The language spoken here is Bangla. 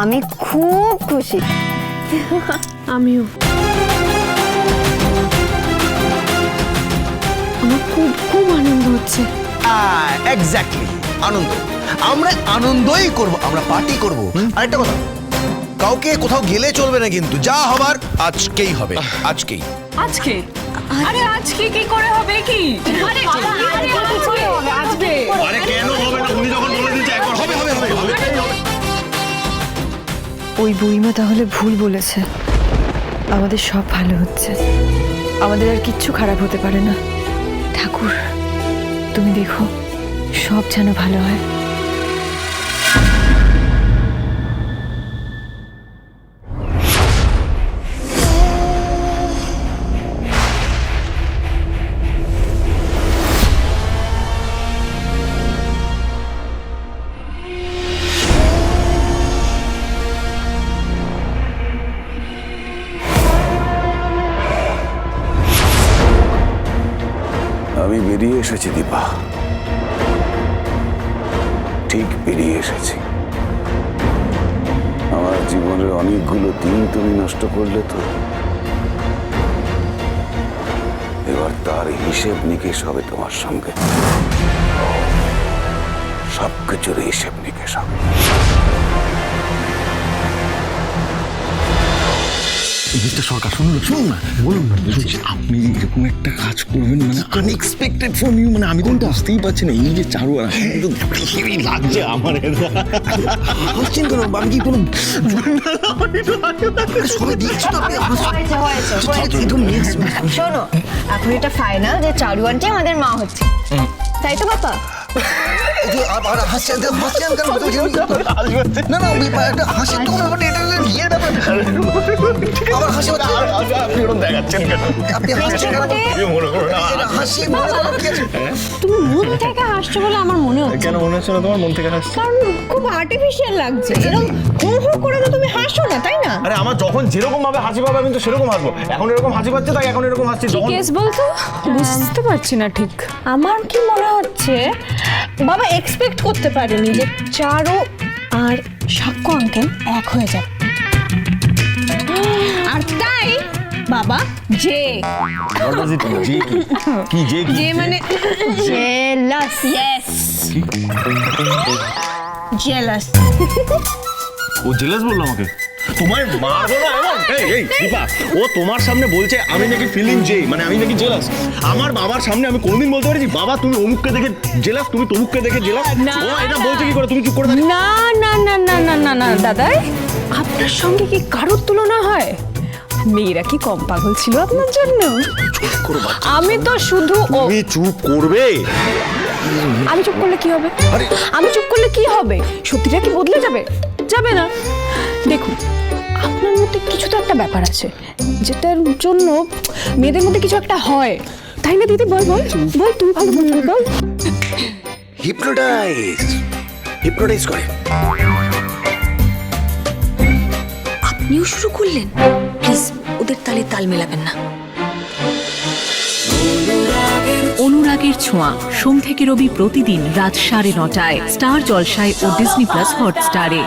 আমি খুব খুশি। আমিও। আমার খুব খুব আনন্দ হচ্ছে। এক্স্যাক্টলি, আনন্দ। আমরা আনন্দই করব, আমরা পার্টি করব। আর একটা কথা, কাউকে কোথাও গেলে চলবে না কিন্তু, যা হবার আজকেই হবে, আজকেই। আজকে? আরে আজকে কি করে হবে কি? আরে আজকে আরে কেন হবে না? উনি যখন বলে দিয়েছে একবার হবে হবে হবে হবে। ওই বুড়িমা তাহলে ভুল বলেছে, আমাদের সব ভালো হচ্ছে, আমাদের আর কিচ্ছু খারাপ হতে পারে না। ঠাকুর তুমি দেখো সব যেন ভালো হয়। আমি বেরিয়ে এসেছি দীপা, ঠিক বেরিয়ে এসেছি। আমার জীবনের অনেকগুলো দিন তুমি নষ্ট করলে তো, এবার তার হিসেব নিকেশ হবে তোমার সঙ্গে, সবকিছুর হিসেব নিকেশ হবে। মিস্টার সরকার শুনুন শুনুন না, বলুন না। আপনি এরকম একটা কাজ করবেন মানে আনএক্সপেক্টেড ফ্রম ইউ, মানে আমি তো বুঝতেই পারছি না। এই যে চারু আর হেভি লাগছে আমার, হাসছেন কেন? আমি কি কোনো সবাই দেখছি তো আপনি শোনো, এখন এটা ফাইনাল যে চারু আন্টি আমাদের মা হচ্ছে, তাই তো বাবা? না না, একটা হাসি তো ব্যাপারটা, এটা বিয়ের ব্যাপার। আবার হাসি হচ্ছে, আপনি ওরকম দেখাচ্ছেন কেন? আপনি হাসছেন কেন? হাসি তুমি মন থেকে হাসছো বলে আমার মনে হচ্ছে। কেন মনে হচ্ছে না তোমার মন থেকে হাসছে? কারণ খুব আর্টিফিশিয়াল লাগছে, এরকম হো হো করে তো তুমি হাসো না, তাই না? আরে আমার যখন যেরকম ভাবে হাসি পাবে আমি তো সেরকম হাসবো। এখন এরকম হাসি পাচ্ছে তাই এখন এরকম হাসছি। যখন কেস বলতো বুঝতে পারছি না ঠিক। আমার কি মনে হচ্ছে বাবা এক্সপেক্ট করতে পারেনি যে চারু আর সাক্ষ্য আঙ্কেল এক হয়ে যাবে, আর তাই বাবা যে যে মানে জেলাস। Yes, jealous. ও জেলাস বললো আমাকে? তোমার মারবো না এমন? এই দীপা, ও তোমার সামনে বলছে আমি নাকি ফিলিং জেই, মানে আমি নাকি জেলাস। আমার বাবার সামনে আমি কোনোদিন বলতে পারি বাবা তুমি অমুককে দেখে জেলাস, তুমি তমুককে দেখে জেলাস? ও এটা বলতে কি করে? তুমি চুপ করে থাকো। না না না না না না না দাদাই, আপনার সঙ্গে কি কারোর তুলনা হয়? মেয়েরা কি কম পাগল ছিল আপনার জন্য? আমি তো শুধু তুমি চুপ করবে। আমি চুপ করলে কি হবে? আমি চুপ করলে কি হবে? সত্যিটা কি বদলে যাবে? যাবে না। দেখুন, আপনার মধ্যে কিছু তো একটা ব্যাপার আছে যেটার জন্য মেয়েদের মধ্যে কিছু একটা হয়, তাই না দিদি? বল বল বল, তুই ভালো বল বল। হিপনোটাইজ করে। আপনিও শুরু করলেন? প্লিজ ওদের তালে তাল মেলাবেন না। অনুরাগের ছোঁয়া, সোম থেকে রবি প্রতিদিন রাত 9:30টায় স্টার জলসায় ও ডিজনি প্লাস হটস্টারে।